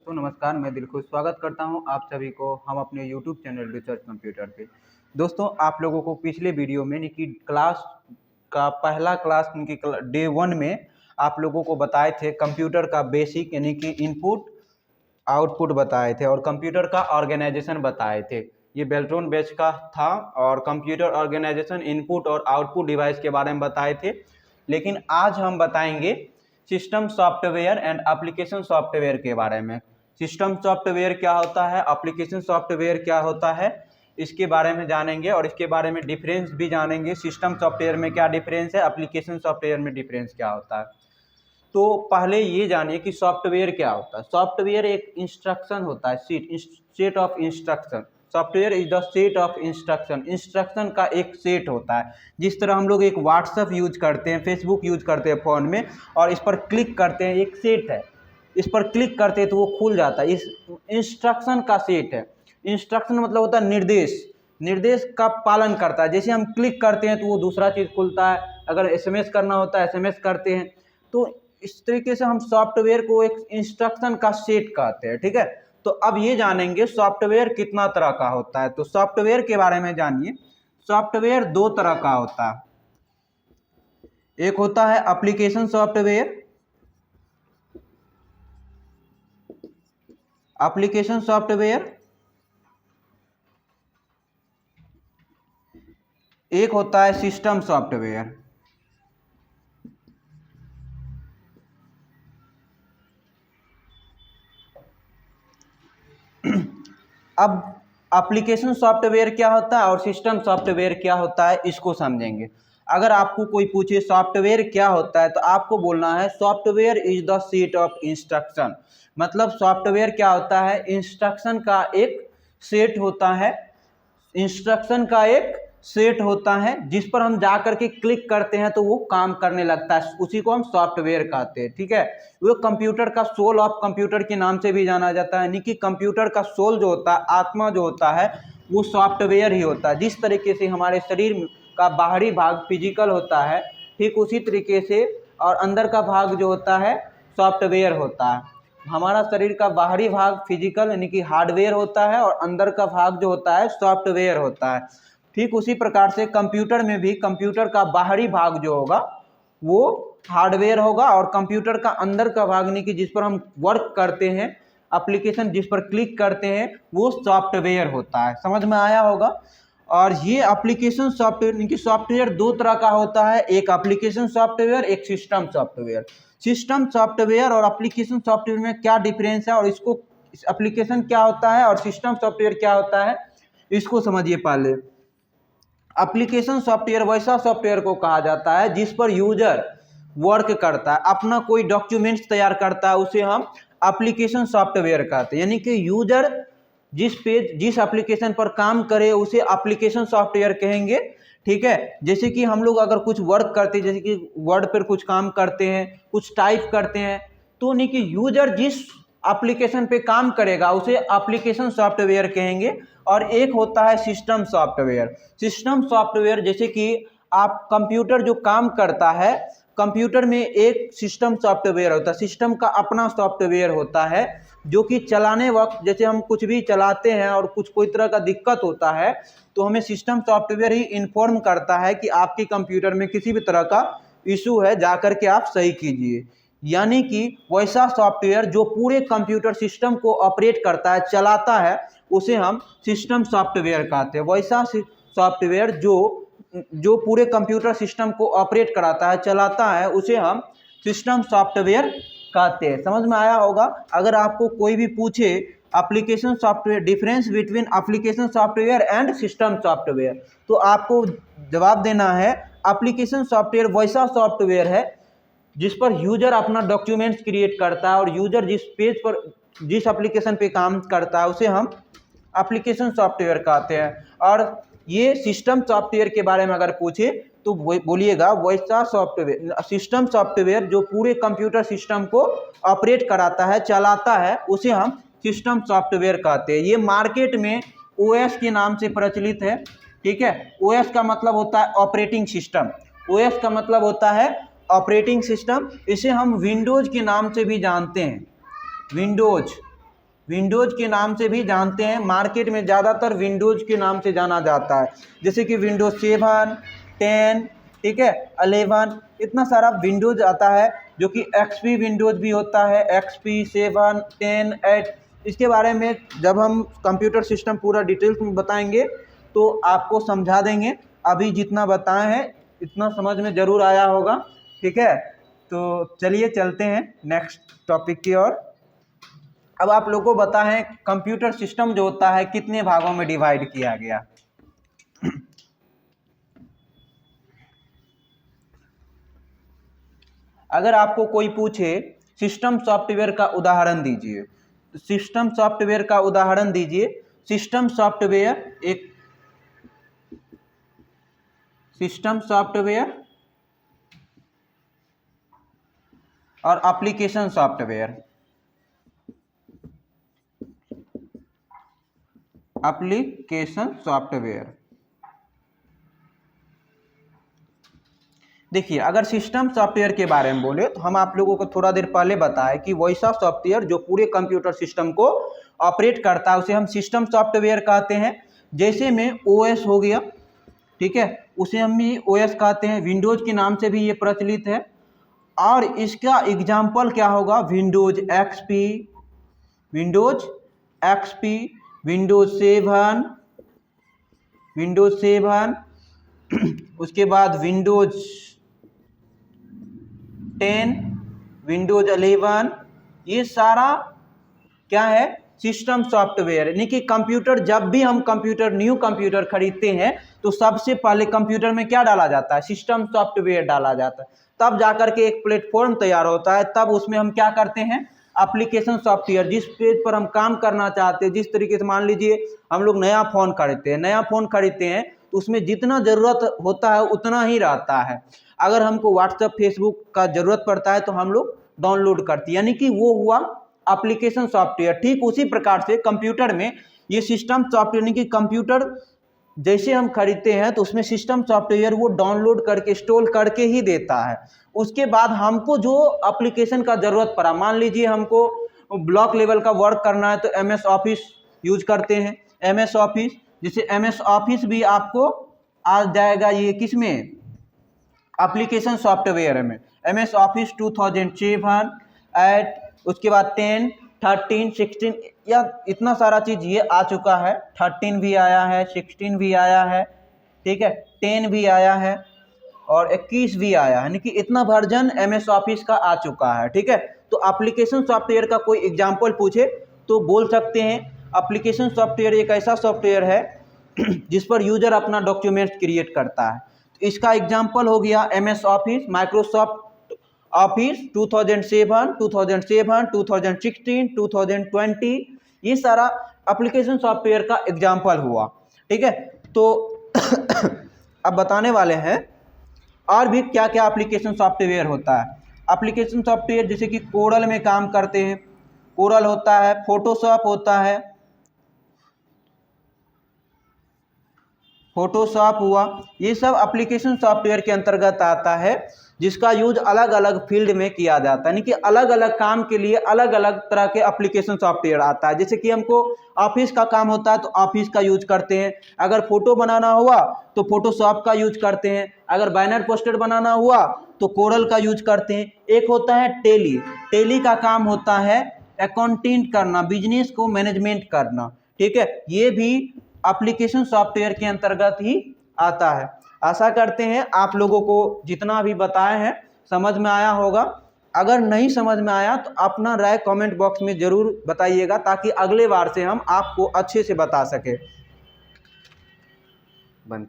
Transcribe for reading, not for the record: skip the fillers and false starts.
तो नमस्कार, मैं दिलखुश स्वागत करता हूं आप सभी को हम अपने यूट्यूब चैनल रिसर्च कंप्यूटर पे। दोस्तों, आप लोगों को पिछले वीडियो में यानी कि क्लास का पहला क्लास यानी कि डे 1 में आप लोगों को बताए थे कंप्यूटर का बेसिक यानी कि इनपुट आउटपुट बताए थे और कंप्यूटर का ऑर्गेनाइजेशन बताए थे। ये बेल्ट्रॉन बैच का था और कंप्यूटर ऑर्गेनाइजेशन, इनपुट और आउटपुट डिवाइस के बारे में बताए थे। लेकिन आज हम बताएंगे system software and application software के बारे में। सिस्टम सॉफ्टवेयर क्या होता है, एप्लीकेशन सॉफ्टवेयर क्या होता है, इसके बारे में जानेंगे और इसके बारे में डिफरेंस भी जानेंगे। सिस्टम सॉफ्टवेयर में क्या डिफरेंस है, एप्लीकेशन सॉफ्टवेयर में डिफरेंस क्या होता है। तो पहले ये जानिए कि सॉफ्टवेयर क्या होता है। सॉफ्टवेयर एक इंस्ट्रक्शन होता है, set of instruction. Software is the set of instruction. Instruction का एक सेट होता है। जिस तरह हम लोग एक व्हाट्सएप यूज करते हैं, फेसबुक यूज करते हैं फ़ोन में और इस पर क्लिक करते हैं, एक सेट है, इस पर क्लिक करते हैं तो वो खुल जाता है, इस इंस्ट्रक्शन का सेट है। इंस्ट्रक्शन मतलब होता है निर्देश, निर्देश का पालन करता है। जैसे हम क्लिक करते हैं तो वो दूसरा चीज़ खुलता है, अगर एसएमएस करना होता है एसएमएस करते हैं। तो इस तरीके से हम सॉफ्टवेयर को एक इंस्ट्रक्शन का सेट कहते हैं। ठीक है, तो अब ये जानेंगे सॉफ्टवेयर कितना तरह का होता है। तो सॉफ्टवेयर के बारे में जानिए। सॉफ्टवेयर दो तरह का होता है, एक होता है एप्लीकेशन सॉफ्टवेयर, एप्लीकेशन सॉफ्टवेयर, एक होता है सिस्टम सॉफ्टवेयर। अब एप्लीकेशन सॉफ्टवेयर क्या होता है और सिस्टम सॉफ्टवेयर क्या होता है, इसको समझेंगे। अगर आपको कोई पूछे सॉफ्टवेयर क्या होता है तो आपको बोलना है software is the set of instruction. मतलब सॉफ्टवेयर क्या होता है, इंस्ट्रक्शन का एक सेट होता है, इंस्ट्रक्शन का एक सेट होता है जिस पर हम जा करके क्लिक करते हैं तो वो काम करने लगता है, उसी को हम सॉफ्टवेयर कहते हैं। ठीक है, वो कंप्यूटर का सोल ऑफ कंप्यूटर के नाम से भी जाना जाता है, यानी कि कंप्यूटर का सोल जो होता है, आत्मा जो होता है, वो सॉफ्टवेयर ही होता है। जिस तरीके से हमारे शरीर का बाहरी भाग फिजिकल होता है, ठीक उसी तरीके से और अंदर का भाग जो होता है सॉफ्टवेयर होता है। हमारा शरीर का बाहरी भाग फिजिकल यानी कि हार्डवेयर होता है और अंदर का भाग जो होता है सॉफ्टवेयर होता है। ठीक उसी प्रकार से कंप्यूटर में भी कंप्यूटर का बाहरी भाग जो होगा वो हार्डवेयर होगा और कंप्यूटर का अंदर का भाग यानी कि जिस पर हम वर्क करते हैं, एप्लीकेशन जिस पर क्लिक करते हैं, वो सॉफ्टवेयर होता है। समझ में आया होगा। और ये एप्लीकेशन सॉफ्टवेयर यानी कि सॉफ्टवेयर दो तरह का होता है, एक एप्लीकेशन सॉफ्टवेयर, एक सिस्टम सॉफ्टवेयर। सिस्टम सॉफ्टवेयर और एप्लीकेशन सॉफ्टवेयर में क्या डिफरेंस है और इसको एप्लीकेशन क्या होता है और सिस्टम सॉफ्टवेयर क्या होता है, इसको समझिए। पहले एप्लीकेशन सॉफ्टवेयर वैसा सॉफ्टवेयर को कहा जाता है जिस पर यूजर वर्क करता है, अपना कोई डॉक्यूमेंट्स तैयार करता है, उसे हम एप्लीकेशन सॉफ्टवेयर कहते हैं। यानी कि यूजर जिस एप्लीकेशन पर काम करे उसे एप्लीकेशन सॉफ्टवेयर कहेंगे। ठीक है, जैसे कि हम लोग अगर कुछ वर्क करते हैं, जैसे कि वर्ड पर कुछ काम करते हैं, कुछ टाइप करते हैं, तो यानी कि यूजर जिस एप्लीकेशन पे काम करेगा उसे एप्लीकेशन सॉफ्टवेयर कहेंगे। और एक होता है सिस्टम सॉफ्टवेयर। सिस्टम सॉफ्टवेयर जैसे कि आप कंप्यूटर जो काम करता है, कंप्यूटर में एक सिस्टम सॉफ्टवेयर होता है, सिस्टम का अपना सॉफ्टवेयर होता है जो कि चलाने वक्त जैसे हम कुछ भी चलाते हैं और कोई तरह का दिक्कत होता है तो हमें सिस्टम सॉफ्टवेयर ही इन्फॉर्म करता है कि आपके कंप्यूटर में किसी भी तरह का इशू है, जा कर के आप सही कीजिए। यानी कि वैसा सॉफ्टवेयर जो पूरे कंप्यूटर सिस्टम को ऑपरेट करता है, चलाता है, उसे हम सिस्टम सॉफ्टवेयर कहते हैं। वैसा सॉफ्टवेयर जो पूरे कंप्यूटर सिस्टम को ऑपरेट कराता है, चलाता है, उसे हम सिस्टम सॉफ्टवेयर कहते हैं। समझ में आया होगा। अगर आपको कोई भी पूछे application software, difference between application software and system software, तो आपको जवाब देना है एप्लीकेशन सॉफ्टवेयर वैसा सॉफ्टवेयर है जिस पर यूजर अपना डॉक्यूमेंट्स क्रिएट करता है और यूजर जिस पेज पर जिस एप्लीकेशन पे काम करता है उसे हम एप्लीकेशन सॉफ्टवेयर कहते हैं। और ये सिस्टम सॉफ्टवेयर के बारे में अगर पूछे तो बोलिएगा वैसा सॉफ्टवेयर, सिस्टम सॉफ्टवेयर जो पूरे कंप्यूटर सिस्टम को ऑपरेट कराता है, चलाता है, उसे हम सिस्टम सॉफ्टवेयर कहते हैं। ये मार्केट में ओएस के नाम से प्रचलित है। ठीक है, ओएस का मतलब होता है ऑपरेटिंग सिस्टम, ओएस का मतलब होता है ऑपरेटिंग सिस्टम। इसे हम विंडोज के नाम से भी जानते हैं, विंडोज। विंडोज के नाम से भी जानते हैं, मार्केट में ज़्यादातर विंडोज के नाम से जाना जाता है, जैसे कि विंडोज 7, 10, ठीक है, 11, इतना सारा विंडोज आता है, जो कि एक्सपी विंडोज भी होता है, एक्सपी 7, 10, 8। इसके बारे में जब हम कंप्यूटर सिस्टम पूरा डिटेल्स में बताएंगे तो आपको समझा देंगे। अभी जितना बताए हैं इतना समझ में ज़रूर आया होगा, ठीक है। तो चलिए चलते हैं नेक्स्ट टॉपिक की ओर। अब आप लोगों को बताएं कंप्यूटर सिस्टम जो होता है कितने भागों में डिवाइड किया गया। अगर आपको कोई पूछे सिस्टम सॉफ्टवेयर का उदाहरण दीजिए, सिस्टम सॉफ्टवेयर का उदाहरण दीजिए। सिस्टम सॉफ्टवेयर और एप्लीकेशन सॉफ्टवेयर। देखिए, अगर सिस्टम सॉफ्टवेयर के बारे में बोले तो हम आप लोगों को थोड़ा देर पहले बताए कि वैसा सॉफ्टवेयर जो पूरे कंप्यूटर सिस्टम को ऑपरेट करता है उसे हम सिस्टम सॉफ्टवेयर कहते हैं। जैसे में ओएस हो गया, ठीक है, उसे हम भी ओएस कहते हैं। विंडोज के नाम से भी ये प्रचलित है। और इसका एग्जाम्पल क्या होगा? विंडोज एक्सपी, विंडोज 7, उसके बाद विंडोज 10, विंडोज 11, ये सारा क्या है? System software. यानी कि कंप्यूटर, जब भी हम न्यू कंप्यूटर खरीदते हैं तो सबसे पहले कंप्यूटर में क्या डाला जाता है? सिस्टम सॉफ्टवेयर डाला जाता है। तब जाकर के एक प्लेटफॉर्म तैयार होता है, तब उसमें हम क्या करते हैं? एप्लीकेशन सॉफ्टवेयर, जिस पेज पर हम काम करना चाहते हैं, जिस तरीके से मान लीजिए हम लोग नया फ़ोन खरीदते हैं तो उसमें जितना ज़रूरत होता है उतना ही रहता है। अगर हमको व्हाट्सएप, फेसबुक का ज़रूरत पड़ता है तो हम लोग डाउनलोड करते हैं, यानी कि वो हुआ एप्लीकेशन सॉफ्टवेयर। ठीक उसी प्रकार से कंप्यूटर में ये सिस्टम सॉफ्टवेयर, यानी कि कंप्यूटर जैसे हम खरीदते हैं तो उसमें सिस्टम सॉफ्टवेयर वो डाउनलोड करके इंस्टॉल करके ही देता है। उसके बाद हमको जो एप्लीकेशन का ज़रूरत पड़ा, मान लीजिए हमको ब्लॉक लेवल का वर्क करना है तो MS ऑफिस यूज करते हैं। MS ऑफिस, जैसे MS ऑफिस भी आपको आ जाएगा ये किस में? एप्लीकेशन सॉफ्टवेयर में। MS ऑफिस 2007, 8, उसके बाद 10, 13, 16, या इतना सारा चीज़ ये आ चुका है। 13 भी आया है, 16 भी आया है, ठीक है, 10 भी आया है और 21 भी आया है, यानी कि इतना वर्जन MS ऑफिस का आ चुका है, ठीक है। तो एप्लीकेशन सॉफ्टवेयर का कोई एग्जाम्पल पूछे तो बोल सकते हैं एप्लीकेशन सॉफ्टवेयर एक ऐसा सॉफ्टवेयर है जिस पर यूजर अपना डॉक्यूमेंट्स क्रिएट करता है। तो इसका एग्जाम्पल हो गया MS ऑफिस, माइक्रोसॉफ्ट ऑफिस 2007, 2016, 2020, ये सारा एप्लीकेशन सॉफ्टवेयर का एग्जाम्पल हुआ, ठीक है। तो अब बताने वाले हैं और भी क्या क्या एप्लीकेशन सॉफ्टवेयर होता है। एप्लीकेशन सॉफ्टवेयर जैसे कि कोरल में काम करते हैं, कोरल होता है, फोटोशॉप होता है, फोटोशॉप हुआ, ये सब एप्लीकेशन सॉफ्टवेयर के अंतर्गत आता है, जिसका यूज अलग अलग फील्ड में किया जाता है। यानी कि अलग अलग काम के लिए अलग अलग तरह के एप्लीकेशन सॉफ्टवेयर आता है। जैसे कि हमको ऑफिस का काम होता है तो ऑफिस का यूज करते हैं, अगर फोटो बनाना हुआ तो फोटोशॉप का यूज करते हैं, अगर बैनर पोस्टर बनाना हुआ तो कोरल का यूज करते हैं। एक होता है टेली, टेली का काम होता है अकाउंटिंग करना, बिजनेस को मैनेजमेंट करना, ठीक है, ये भी एप्लीकेशन सॉफ्टवेयर के अंतर्गत ही आता है। आशा करते हैं आप लोगों को जितना भी बताए हैं समझ में आया होगा। अगर नहीं समझ में आया तो अपना राय कमेंट बॉक्स में ज़रूर बताइएगा, ताकि अगले बार से हम आपको अच्छे से बता सके। बंद।